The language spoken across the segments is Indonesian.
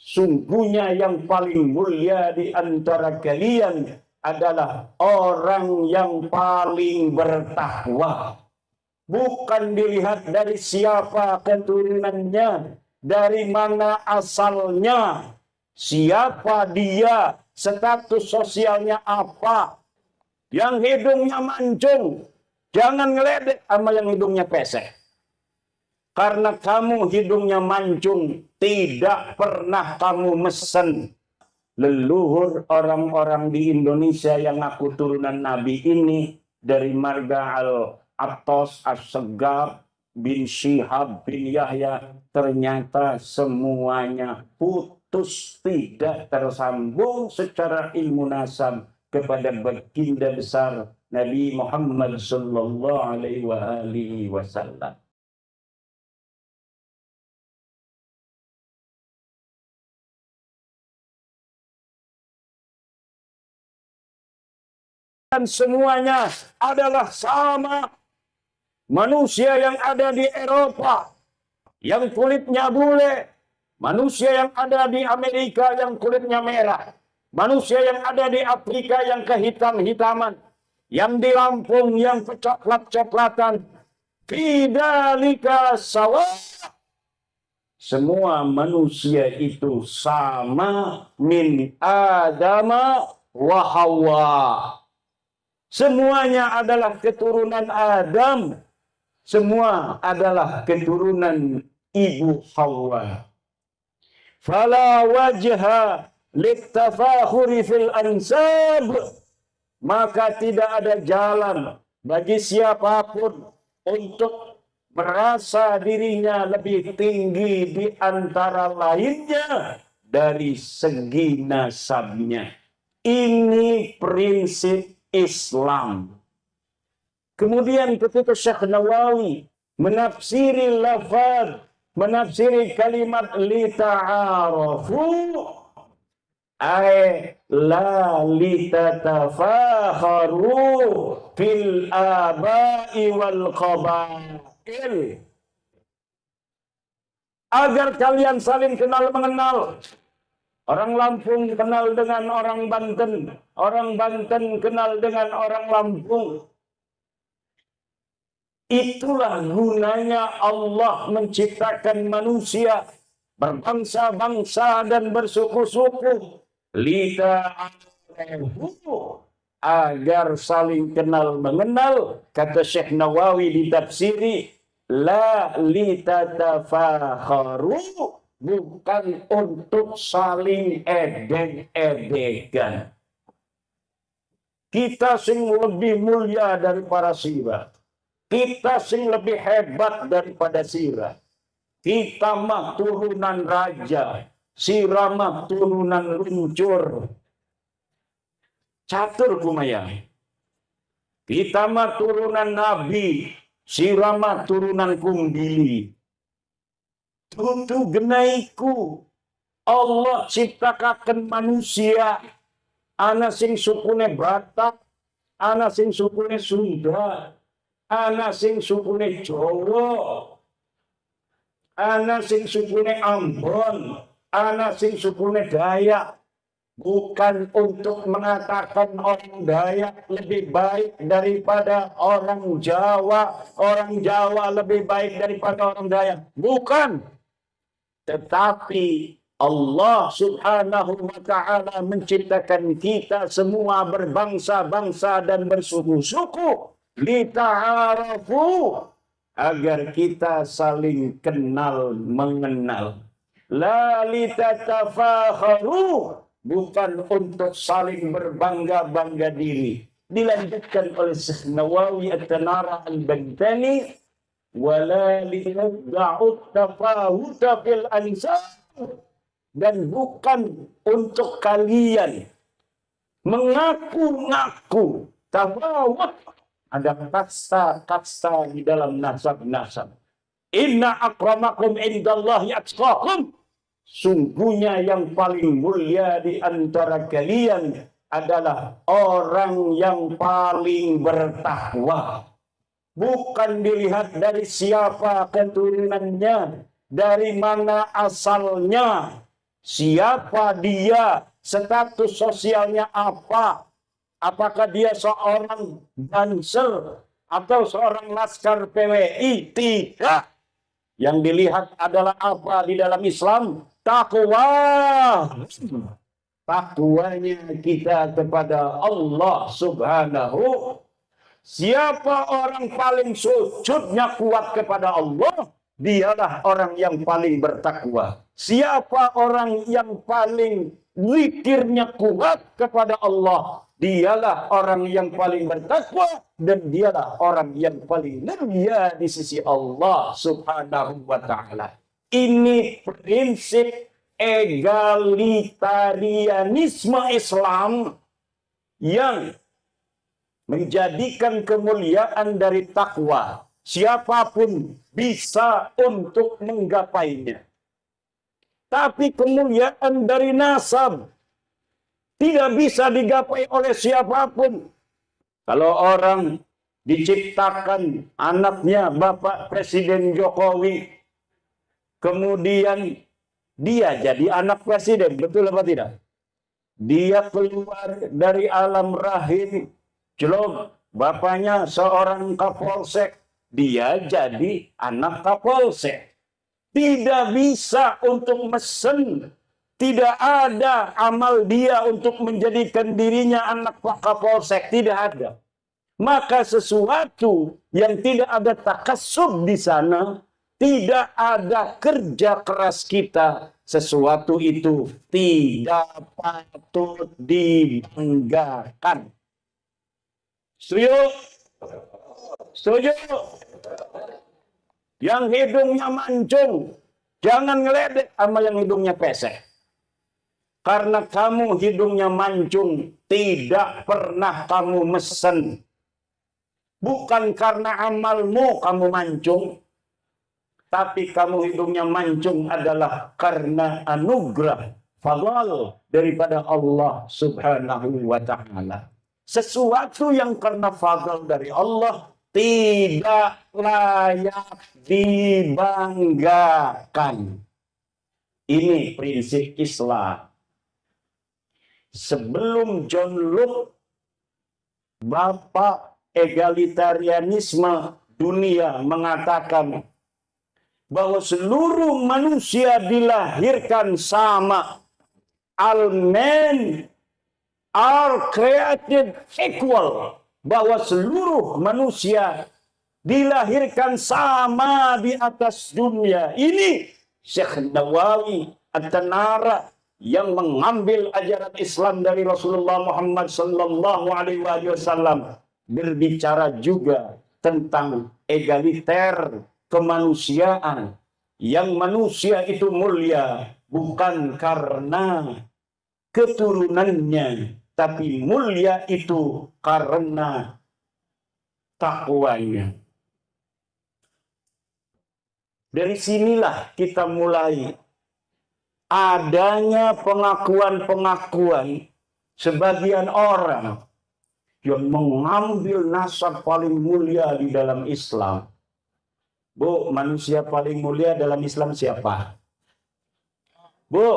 Sungguhnya yang paling mulia di antara kalian adalah orang yang paling bertakwa. Bukan dilihat dari siapa keturunannya, dari mana asalnya, siapa dia, status sosialnya apa. Yang hidungnya mancung, jangan ngeledek sama yang hidungnya pesek. Karena kamu hidungnya mancung, tidak pernah kamu mesen. Leluhur orang-orang di Indonesia yang ngaku turunan Nabi ini, dari marga Al-Attas, As-Segaf, bin Syihab, bin Yahya, ternyata semuanya putus, tidak tersambung secara ilmu nasab kepada baginda besar Nabi Muhammad sallallahu alaihi wasallam. Dan semuanya adalah sama. Manusia yang ada di Eropa yang kulitnya bule, manusia yang ada di Amerika yang kulitnya merah, manusia yang ada di Afrika yang kehitam-hitaman, yang di Lampung yang kecoklat-coklatan, bidzalika sawa. Semua manusia itu sama, min Adama wa Hawa. Semuanya adalah keturunan Adam. Semua adalah keturunan Ibu Hawa. Fala wajha littafakhuri fil ansab. Maka tidak ada jalan bagi siapapun untuk merasa dirinya lebih tinggi di antara lainnya dari segi nasabnya. Ini prinsip Islam. Kemudian ketika Syekh Nawawi menafsiri lafaz, menafsiri kalimat li ta'arafu, ay la li tatafakharu fil aba'i wal qabail. Agar kalian saling kenal mengenal. Orang Lampung kenal dengan orang Banten, orang Banten kenal dengan orang Lampung. Itulah gunanya Allah menciptakan manusia berbangsa-bangsa dan bersuku-suku. Agar saling kenal mengenal. Kata Syekh Nawawi di tafsiri, la litatafakharu, bukan untuk saling edek-edekan. Kita sing lebih mulia dari para sirah. Kita sing lebih hebat daripada sirah. Kita mah turunan raja. Sirah mah turunan luncur. Catur kumaya. Kita mah turunan nabi. Sirah mah turunan kumbili. Tutu genaiku. Allah ciptakan manusia. Ana sing sukune Batak, ana sing sukune Sunda, ana sing sukune Jawa, ana sing sukune Ambon, ana sing sukune Dayak. Bukan untuk mengatakan orang Dayak lebih baik daripada orang Jawa lebih baik daripada orang Dayak. Bukan. Tetapi Allah subhanahu wa ta'ala menciptakan kita semua berbangsa-bangsa dan bersuku-suku. Lita'arafu. Agar kita saling kenal mengenal. La litatafakharu. Bukan untuk saling berbangga-bangga diri. Dilanjutkan oleh Syekh Nawawi At-Tanara Al-Baghdadi. Wala liyada'ut tafawuta fil ansab. Dan bukan untuk kalian mengaku-ngaku tafawut. Ada kasta-kasta di dalam nasab-nasab. Inna akramakum indallahi atqakum. Sungguhnya yang paling mulia di antara kalian adalah orang yang paling bertakwa. Bukan dilihat dari siapa keturunannya, dari mana asalnya, Siapa dia? Status sosialnya apa? Apakah dia seorang banser atau seorang laskar PWI? Tidak. Yang dilihat adalah apa di dalam Islam? Takwa. Takwanya kita kepada Allah Subhanahu. Siapa orang paling sujudnya kuat kepada Allah, dialah orang yang paling bertakwa. Siapa orang yang paling zikirnya kuat kepada Allah, dialah orang yang paling bertakwa, dan dialah orang yang paling mulia di sisi Allah Subhanahu wa ta'ala. Ini prinsip egalitarianisme Islam yang menjadikan kemuliaan dari takwa. Siapapun bisa untuk menggapainya. Tapi kemuliaan dari nasab tidak bisa digapai oleh siapapun. Kalau orang diciptakan anaknya Bapak Presiden Jokowi, kemudian dia jadi anak presiden, betul apa tidak? Dia keluar dari alam rahim, jelom, bapaknya seorang kapolsek, dia jadi anak kapolsek. Tidak bisa untuk mesen, tidak ada amal dia untuk menjadikan dirinya anak kapolsek, tidak ada. Maka sesuatu yang tidak ada takasub di sana, tidak ada kerja keras kita, sesuatu itu tidak patut dibanggakan. Setuju? Setuju? Yang hidungnya mancung, jangan ngeledek sama yang hidungnya pesek. Karena kamu hidungnya mancung, tidak pernah kamu mesen. Bukan karena amalmu kamu mancung, tapi kamu hidungnya mancung adalah karena anugerah, fadl daripada Allah Subhanahu wa ta'ala. Sesuatu yang karena fadl dari Allah tidak layak dibanggakan. Ini prinsip Islam. Sebelum John Locke, bapak egalitarianisme dunia, mengatakan bahwa seluruh manusia dilahirkan sama. All men are created equal. Bahwa seluruh manusia dilahirkan sama di atas dunia. Ini Syekh Nawawi At-Tanara yang mengambil ajaran Islam dari Rasulullah Muhammad sallallahu alaihi wasallam berbicara juga tentang egaliter kemanusiaan, yang manusia itu mulia bukan karena keturunannya, tapi mulia itu karena takwanya. Dari sinilah kita mulai adanya pengakuan-pengakuan sebagian orang yang mengambil nasab paling mulia di dalam Islam. Bu, manusia paling mulia dalam Islam siapa? Bu,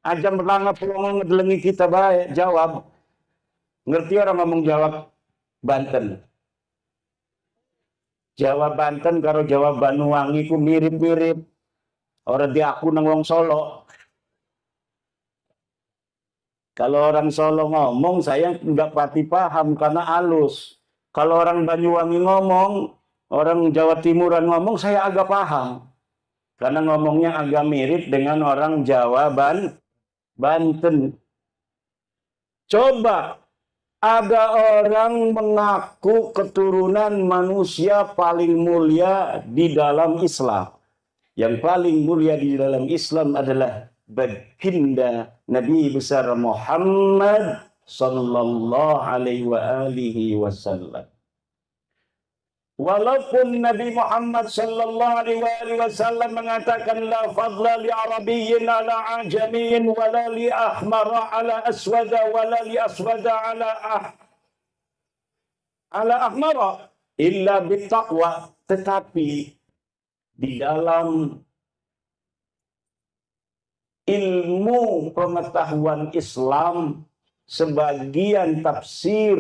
aja melangap pelongo ngedelengi kita baik, jawab. Ngerti orang ngomong jawab Banten? Jawa Banten karo Jawa Banyuwangi ku mirip-mirip. Orang di aku nang wong Solo. Kalau orang Solo ngomong saya nggak pati paham karena halus. Kalau orang Banyuwangi ngomong, orang Jawa Timuran ngomong saya agak paham. Karena ngomongnya agak mirip dengan orang Jawa Banten. Coba ada orang mengaku keturunan manusia paling mulia di dalam Islam. Yang paling mulia di dalam Islam adalah baginda Nabi besar Muhammad sallallahu alaihi wasallam. Walaupun Nabi Muhammad sallallahu alaihi wasallam mengatakan la fadla li arabiyyin ala ajamiyyin wala li ahmara ala aswada wala li aswada ala ahmara illa bittaqwa, tetapi di dalam ilmu pengetahuan Islam, sebagian tafsir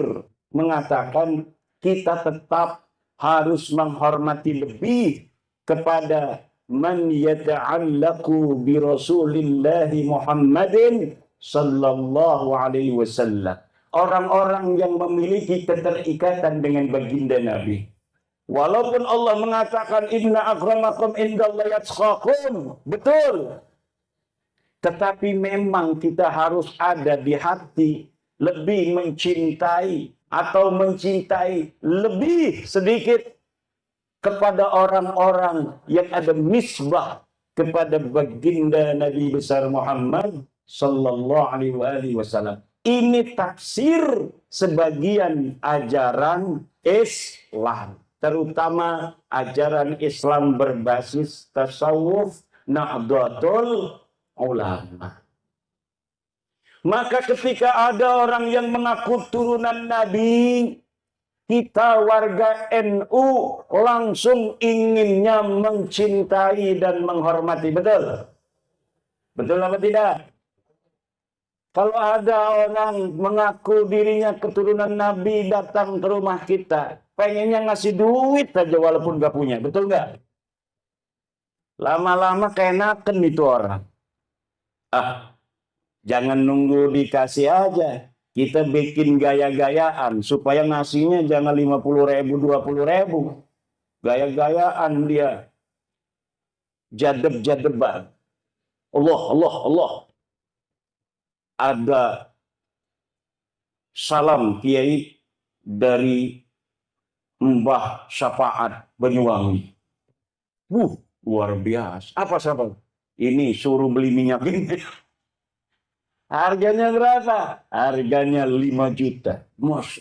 mengatakan kita tetap harus menghormati lebih kepada man yata'allaqu bi Rasulillahi Muhammadin sallallahu alaihi wasallam. Orang-orang yang memiliki keterikatan dengan baginda Nabi. Walaupun Allah mengatakan inna akramakum indallahi atqakum, betul. Tetapi memang kita harus ada di hati lebih mencintai atau mencintai lebih sedikit kepada orang-orang yang ada misbah kepada baginda Nabi besar Muhammad sallallahu alaihi wasallam. Ini tafsir sebagian ajaran Islam, terutama ajaran Islam berbasis tasawuf Nahdlatul Ulama. Maka ketika ada orang yang mengaku turunan Nabi, kita warga NU langsung inginnya mencintai dan menghormati. Betul? Betul apa tidak? Kalau ada orang mengaku dirinya keturunan Nabi datang ke rumah kita, pengennya ngasih duit aja walaupun gak punya. Betul nggak? Lama-lama keenakan itu orang. Jangan nunggu dikasih aja. Kita bikin gaya-gayaan supaya ngasihnya jangan 50.000, 20.000. Gaya-gayaan dia. Jadeb-jadeban. Allah. Ada salam kiai dari Mbah Syafaat Banyuwangi. Luar biasa. Apa sahabat? Ini suruh beli minyak ini. Harganya berapa? Harganya 5 juta.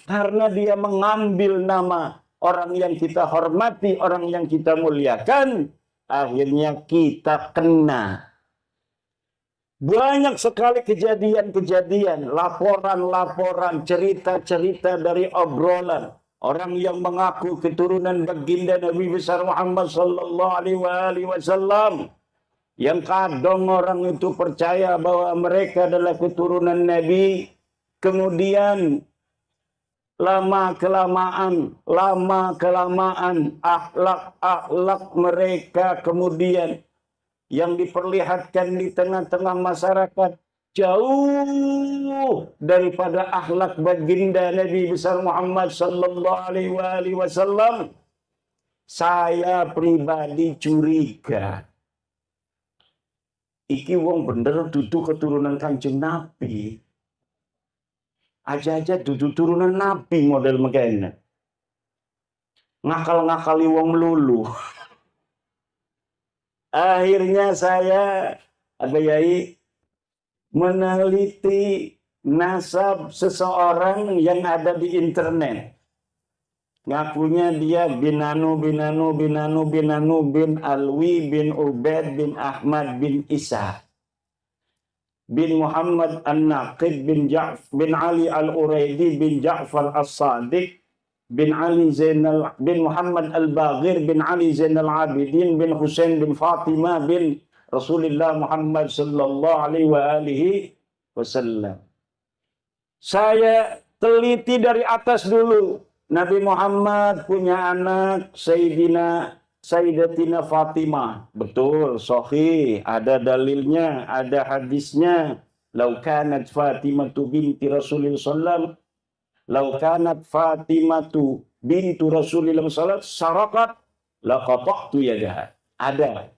Karena dia mengambil nama orang yang kita hormati, orang yang kita muliakan, akhirnya kita kena. Banyak sekali kejadian-kejadian, laporan-laporan, cerita-cerita dari obrolan orang yang mengaku keturunan baginda Nabi besar Muhammad sallallahu alaihi wasallam. Yang kadang orang itu percaya bahwa mereka adalah keturunan Nabi, kemudian lama-kelamaan akhlak mereka kemudian yang diperlihatkan di tengah-tengah masyarakat jauh daripada akhlak baginda Nabi besar Muhammad sallallahu alaihi wasallam. Saya pribadi curiga. Iki wong bener dudu keturunan Kanjeng Nabi. Aja-aja dudu turunan Nabi model mekene. Ngakal-ngakali wong melulu. Akhirnya saya meneliti nasab seseorang yang ada di internet. Ngakunya dia bin Alwi bin Ubaid bin Ahmad bin Isa bin Muhammad An-Naqid bin Ali Al-Uraidi bin Ja'far As-Sadiq bin Ali Zainal bin Muhammad Al-Baghir bin Ali Zainal Abidin bin Husain bin Fatimah bin Rasulullah Muhammad sallallahu alaihi wasallam. Saya teliti dari atas dulu. Nabi Muhammad punya anak Sayyidatina Fatimah. Betul, sahih, ada dalilnya, ada hadisnya. Lau kanat Fatimatu binti Rasulullah sallallahu lau kanat Fatimatu bintu Rasulillah sallallahu sarakat laqata'tu yadaha. Ada.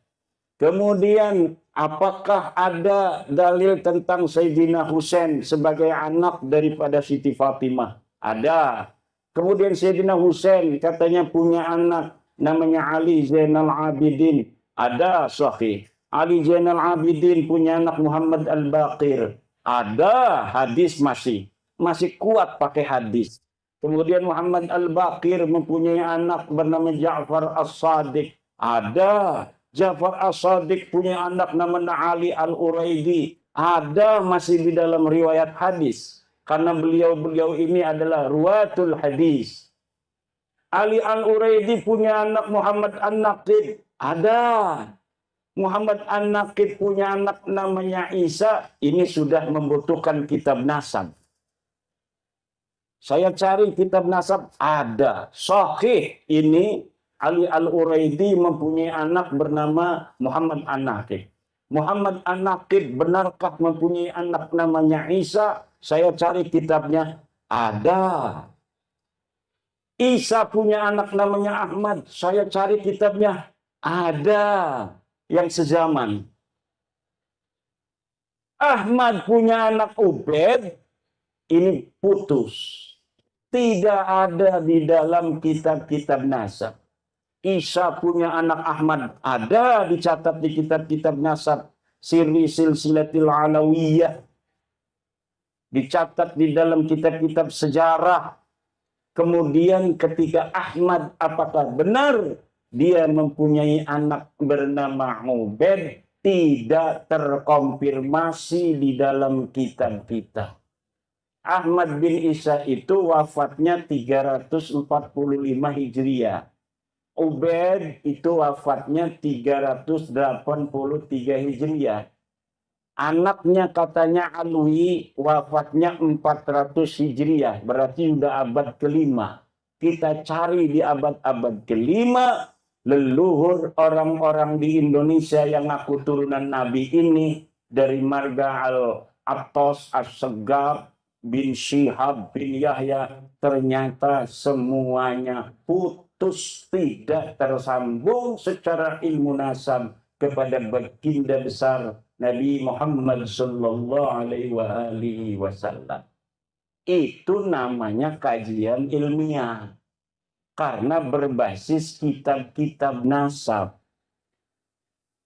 Kemudian apakah ada dalil tentang Sayyidina Husain sebagai anak daripada Siti Fatimah? Ada. Kemudian Sayyidina Husain katanya punya anak namanya Ali Zainal Abidin. Ada, sahih. Ali Zainal Abidin punya anak Muhammad Al-Baqir. Ada, hadis masih kuat pakai hadis. Kemudian Muhammad Al-Baqir mempunyai anak bernama Ja'far As-Sadiq. Ada. Ja'far As-Sadiq punya anak namanya Ali Al-Uraidi. Ada, masih di dalam riwayat hadis. Karena beliau ini adalah ruwatul hadis. Ali Al-Uraidi punya anak Muhammad An-Naqid. Ada. Muhammad An-Naqib punya anak namanya Isa, ini sudah membutuhkan kitab nasab. Saya cari kitab nasab, ada. Sahih ini Ali Al-Uraidi mempunyai anak bernama Muhammad An-Naqib. Muhammad An-Naqib benarkah mempunyai anak namanya Isa? Saya cari kitabnya, ada. Isa punya anak namanya Ahmad. Saya cari kitabnya, ada. Yang sezaman. Ahmad punya anak Ubed, ini putus. Tidak ada di dalam kitab-kitab nasab. Isa punya anak Ahmad, ada dicatat di kitab-kitab nasab. Sirri Silsilatil Alawiyah. Dicatat di dalam kitab-kitab sejarah. Kemudian ketika Ahmad, apakah benar dia mempunyai anak bernama Ubed, tidak terkonfirmasi di dalam kitab-kitab. Ahmad bin Isa itu wafatnya 345 Hijriah. Ubed itu wafatnya 383 Hijriah. Anaknya katanya Alwi wafatnya 400 Hijriah. Berarti sudah abad kelima. Kita cari di abad-abad kelima, leluhur orang-orang di Indonesia yang ngaku turunan Nabi ini, dari marga Al-Attas, As-Segaf, bin Syihab, bin Yahya, ternyata semuanya putus, tidak tersambung secara ilmu nasab kepada baginda besar Nabi Muhammad sallallahu alaihi wasallam. Itu namanya kajian ilmiah. Karena berbasis kitab-kitab nasab.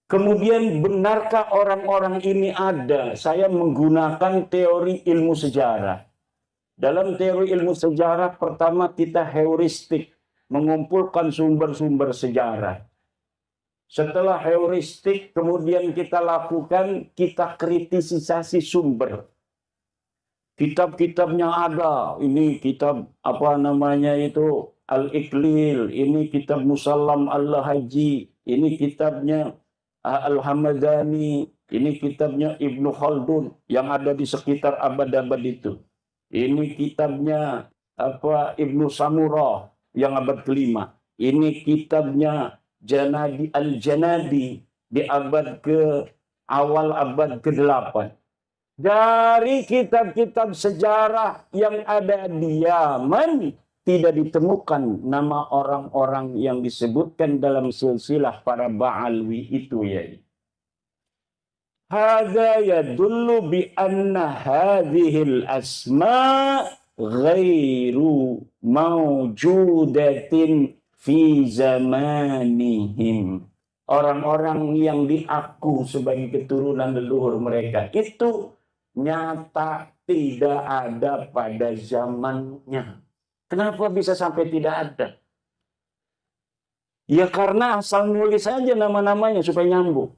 Kemudian benarkah orang-orang ini ada? Saya menggunakan teori ilmu sejarah. Dalam teori ilmu sejarah, pertama kita heuristik, mengumpulkan sumber-sumber sejarah. Setelah heuristik, kemudian kita lakukan, kita kritisisasi sumber. Kitab-kitabnya ada. Ini kitab apa namanya itu Al-Iqlil, ini kitab Musallam Al-Haji, ini kitabnya Al-Hamadani, ini kitabnya Ibnu Khaldun yang ada di sekitar abad-abad itu. Ini kitabnya apa Ibnu Samurah yang abad kelima. Ini kitabnya Janadi Al-Janadi di abad awal abad ke-8. Dari kitab-kitab sejarah yang ada di Yaman tidak ditemukan nama orang-orang yang disebutkan dalam silsilah para Ba'alwi itu ya. Hadza yadullu bi anna hadhil asma ghairu mawjudatin fi zamanihim. Orang-orang yang diaku sebagai keturunan leluhur mereka itu nyata tidak ada pada zamannya. Kenapa bisa sampai tidak ada? Ya karena asal nulis saja nama-namanya supaya nyambung.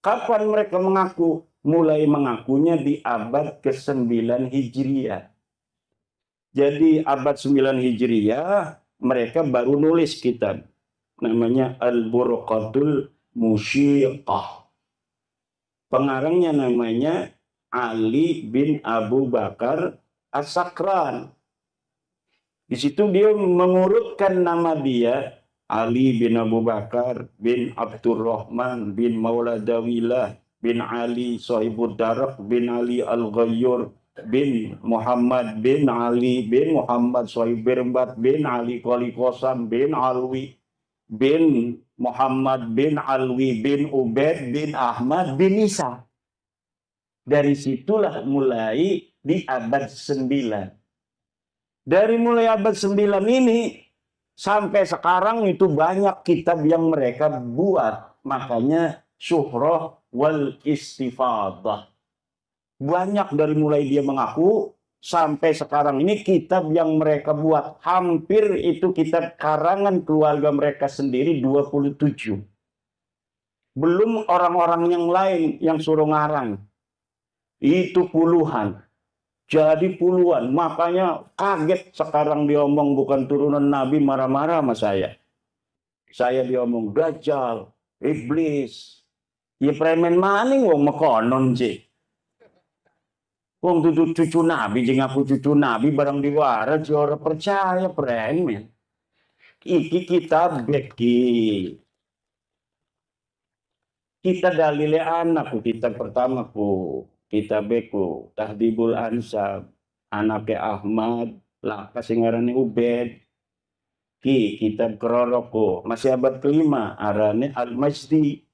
Kapan mereka mengaku? Mulai mengakunya di abad ke-9 Hijriah. Jadi abad 9 Hijriah mereka baru nulis kitab. Namanya Al-Burqatul Musyiqah. Pengarangnya namanya Ali bin Abu Bakar As-Sakran. Di situ dia mengurutkan nama dia Ali bin Abu Bakar bin Abdurrahman bin Mauladawilah bin Ali Sahibud Darak bin Ali Al-Ghayyur bin Muhammad bin Ali bin Muhammad Sahib Birbat bin Ali Qali Qasam bin Alwi bin Muhammad bin Alwi bin Ubaid bin Ahmad bin Isa. Dari situlah mulai di abad 9. Dari mulai abad 9 ini sampai sekarang itu banyak kitab yang mereka buat. Makanya Syuhrah wal Istifadah. Banyak dari mulai dia mengaku sampai sekarang ini kitab yang mereka buat. Hampir itu kitab karangan keluarga mereka sendiri 27. Belum orang-orang yang lain yang suruh ngarang. Itu puluhan. Jadi puluhan. Makanya kaget sekarang diomong bukan turunan Nabi, marah-marah sama saya. Saya diomong Dajjal. Iblis. Ya premen maning wong mekonon sih. Wong dudu cucu Nabi, jeung aku cucu Nabi barang diwara ora percaya premen. Iki kita beki. Kita dalile anakku, kita pertama ku, kita beku, Tahdibul Ansab, anaknya Ahmad, laka sing ngarane Ubed. Ki kitab Keroroko, masih abad kelima, arane Al-Majdi.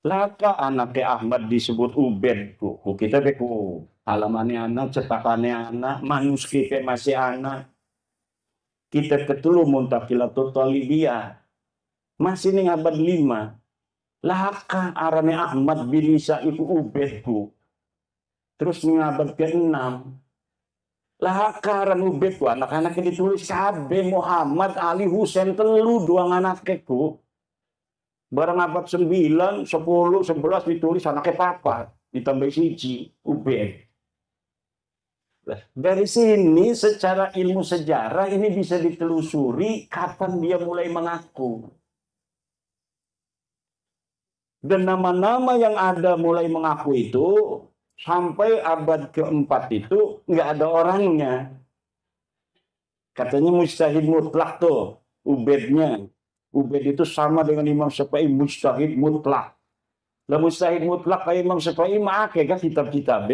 Laka anaknya Ahmad disebut Ubed ku kita beku. Halamannya anak, cetakannya anak, manuskripnya masih anak. Kita ketulu Muntaqilatul Talibiyah. Masih ning abad 5. Laka arane Ahmad bin Isa iku Ubedku. Terus ning abad ke-6. Laka aran Ubedku anak-anaknya ditulis kabeh Muhammad Ali Husain telu dua anaknya ku. Barang abad 9, 10, 11 ditulis anaknya papat, ditambah siji Ubed. Dari sini secara ilmu sejarah ini bisa ditelusuri kapan dia mulai mengaku. Dan nama-nama yang ada mulai mengaku itu sampai abad keempat itu nggak ada orangnya. Katanya mujtahid mutlak tuh, Ubednya. Ubed itu sama dengan Imam Syafi'i, mujtahid mutlak. Lah mujtahid mutlak kayak Imam Syafi'i make kan kitab-kitab